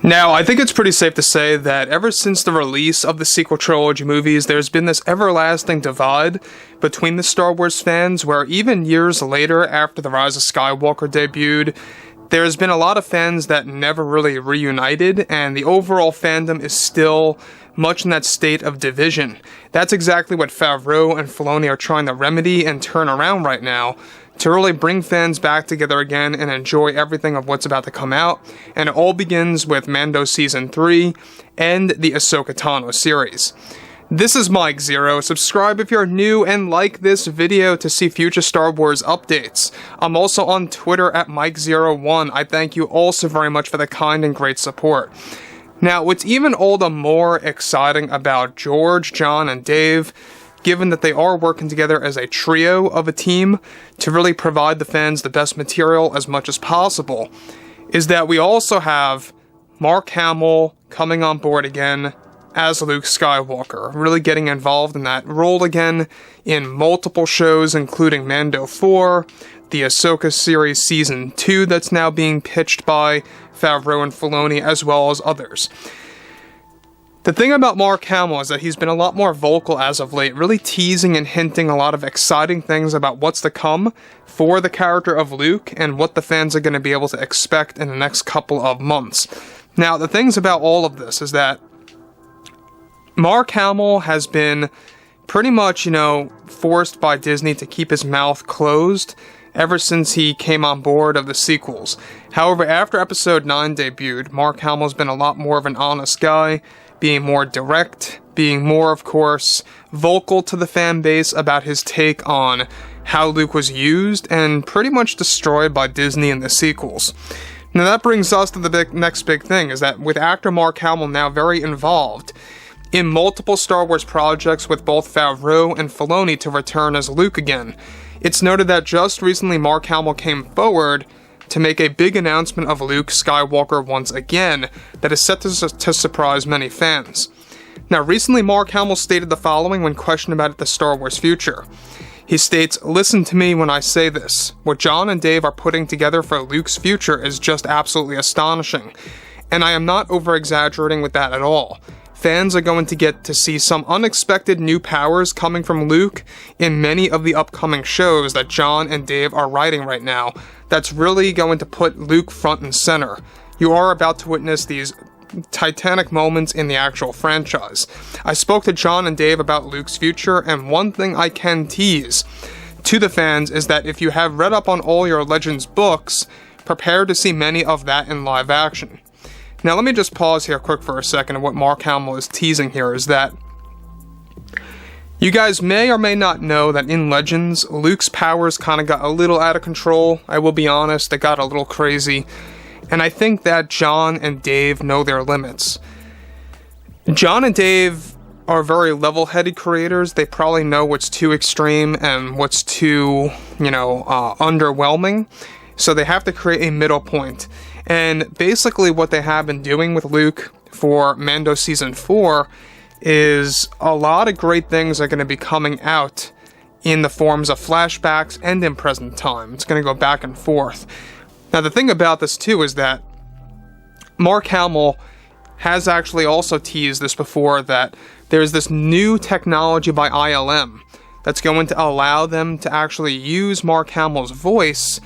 Now, I think it's pretty safe to say that ever since the release of the sequel trilogy movies, there's been this everlasting divide between the Star Wars fans, where even years later, after The Rise of Skywalker debuted, there's been a lot of fans that never really reunited, and the overall fandom is still much in that state of division. That's exactly what FAVREAU and Filoni are trying to remedy and turn around right now, to really bring fans back together again and enjoy everything of what's about to come out. And it all begins with Mando Season 3 and the Ahsoka Tano series. This is Mike Zero. Subscribe if you're new and like this video to see future Star Wars updates. I'm also on Twitter at Mike01. I thank you all so very much for the kind and great support. Now, what's even all the more exciting about George, John, and Dave, given that they are working together as a trio of a team to really provide the fans the best material as much as possible, is that we also have Mark Hamill coming on board again as Luke Skywalker, really getting involved in that role again in multiple shows, including Mando 4, the Ahsoka series Season 2 that's now being pitched by FAVREAU and Filoni, as well as others. The thing about Mark Hamill is that he's been a lot more vocal as of late, really teasing and hinting a lot of exciting things about what's to come for the character of Luke and what the fans are going to be able to expect in the next couple of months. Now, the things about all of this is that Mark Hamill has been pretty much, forced by Disney to keep his mouth closed ever since he came on board of the sequels. However, after Episode 9 debuted, Mark Hamill's been a lot more of an honest guy, being more direct, being more, of course, vocal to the fan base about his take on how Luke was used and pretty much destroyed by Disney in the sequels. Now that brings us to the next big thing, is that with actor Mark Hamill now very involved in multiple Star Wars projects with both FAVREAU and Filoni to return as Luke again, it's noted that just recently Mark Hamill came forward to make a big announcement of Luke Skywalker once again that is set to surprise many fans. Now, recently Mark Hamill stated the following when questioned about the Star Wars future. He states, "Listen to me when I say this. What John and Dave are putting together for Luke's future is just absolutely astonishing. And I am not over-exaggerating with that at all. Fans are going to get to see some unexpected new powers coming from Luke in many of the upcoming shows that John and Dave are writing right now. That's really going to put Luke front and center. You are about to witness these titanic moments in the actual franchise. I spoke to John and Dave about Luke's future, and one thing I can tease to the fans is that if you have read up on all your Legends books, prepare to see many of that in live action." Now, let me just pause here quick for a second, and what Mark Hamill is teasing here is that you guys may or may not know that in Legends, Luke's powers kind of got a little out of control. I will be honest, it got a little crazy. And I think that John and Dave know their limits. John and Dave are very level-headed creators. They probably know what's too extreme and what's too, underwhelming. So they have to create a middle point. And basically what they have been doing with Luke for Mando Season 4 is a lot of great things are going to be coming out in the forms of flashbacks and in present time. It's going to go back and forth. Now, the thing about this, too, is that Mark Hamill has actually also teased this before, that there's this new technology by ILM that's going to allow them to actually use Mark Hamill's voice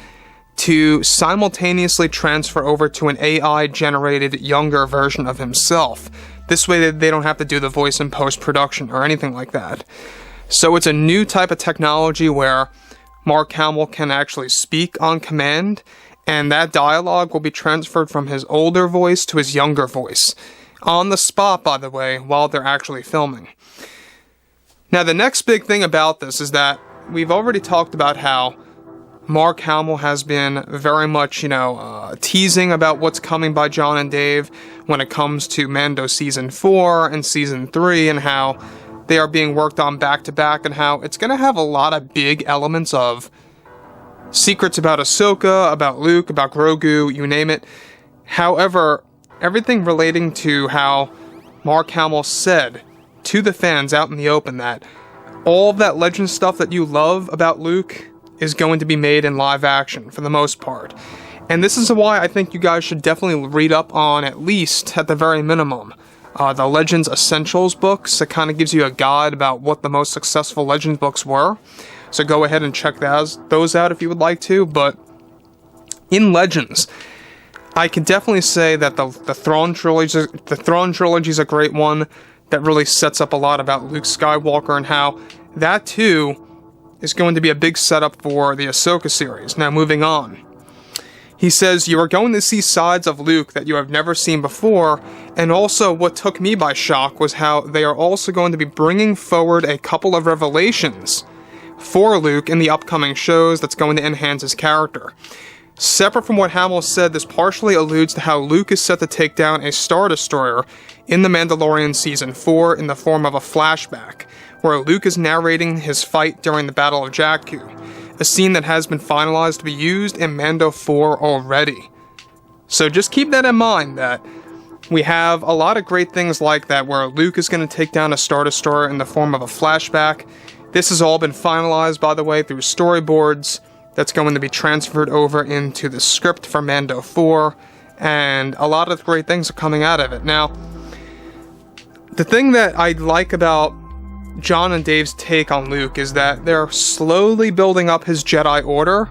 to simultaneously transfer over to an AI-generated younger version of himself. This way they don't have to do the voice in post-production or anything like that. So it's a new type of technology where Mark Hamill can actually speak on command, and that dialogue will be transferred from his older voice to his younger voice. On the spot, by the way, while they're actually filming. Now, the next big thing about this is that we've already talked about how Mark Hamill has been very much, teasing about what's coming by John and Dave when it comes to Mando Season 4 and Season 3, and how they are being worked on back-to-back, and how it's going to have a lot of big elements of secrets about Ahsoka, about Luke, about Grogu, you name it. However, everything relating to how Mark Hamill said to the fans out in the open that all of that legend stuff that you love about Luke is going to be made in live action for the most part. And this is why I think you guys should definitely read up on, at least, at the very minimum, the Legends Essentials books. It kind of gives you a guide about what the most successful Legends books were. So go ahead and check those out if you would like to. But in Legends, I can definitely say that the Thrawn trilogy is a great one that really sets up a lot about Luke Skywalker and how that too is going to be a big setup for the Ahsoka series. Now moving on. He says, you are going to see sides of Luke that you have never seen before, and also what took me by shock was how they are also going to be bringing forward a couple of revelations for Luke in the upcoming shows that's going to enhance his character. Separate from what Hamill said, this partially alludes to how Luke is set to take down a Star Destroyer in The Mandalorian Season 4 in the form of a flashback, where Luke is narrating his fight during the Battle of Jakku, a scene that has been finalized to be used in Mando 4 already. So just keep that in mind, that we have a lot of great things like that, where Luke is going to take down a Star Destroyer in the form of a flashback. This has all been finalized, by the way, through storyboards. That's going to be transferred over into the script for Mando 4, and a lot of great things are coming out of it. Now, the thing that I like about John and Dave's take on Luke is that they're slowly building up his Jedi Order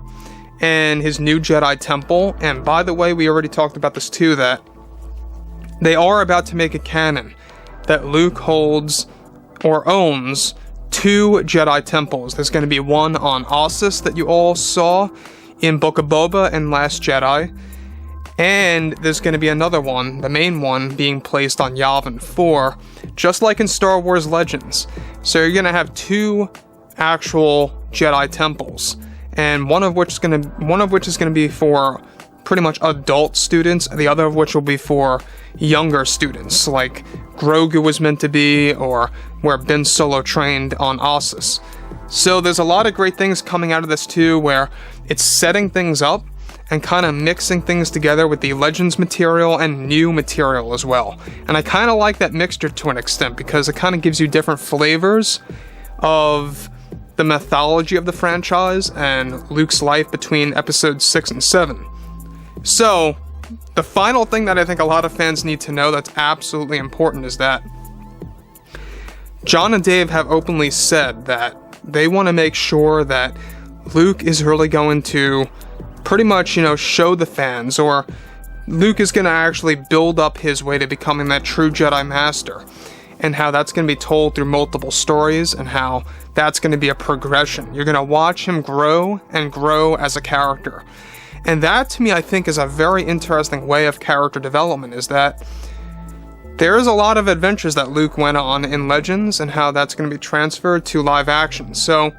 and his new Jedi Temple. And by the way, we already talked about this too, that they are about to make a canon that Luke holds or owns 2 Jedi Temples. There's going to be one on Ossus that you all saw in Book of Boba and Last Jedi. And there's going to be another one, the main one, being placed on Yavin 4, just like in Star Wars Legends. So you're going to have 2 actual Jedi temples, and one of which is going to be for pretty much adult students, the other of which will be for younger students, like Grogu was meant to be, or where Ben Solo trained on Ossus. So there's a lot of great things coming out of this too, where it's setting things up and kind of mixing things together with the Legends material and new material as well. And I kind of like that mixture to an extent, because it kind of gives you different flavors of the mythology of the franchise and Luke's life between episodes 6 and 7. So, the final thing that I think a lot of fans need to know that's absolutely important is that John and Dave have openly said that they want to make sure that Luke is really going to pretty much, show the fans, or Luke is going to actually build up his way to becoming that true Jedi Master, and how that's going to be told through multiple stories, and how that's going to be a progression. You're going to watch him grow and grow as a character. And that, to me, I think is a very interesting way of character development, is that there is a lot of adventures that Luke went on in Legends, and how that's going to be transferred to live action. So,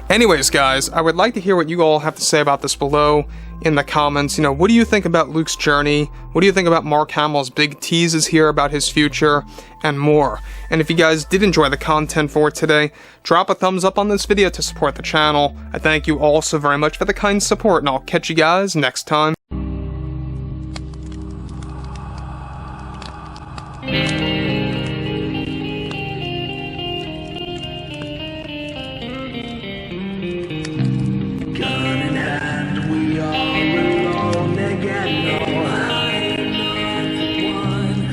anyways, guys, I would like to hear what you all have to say about this below in the comments. What do you think about Luke's journey? What do you think about Mark Hamill's big teases here about his future, and more? And if you guys did enjoy the content for today, drop a thumbs up on this video to support the channel. I thank you all so very much for the kind support, and I'll catch you guys next time.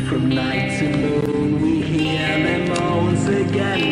From night to moon we hear them moans again.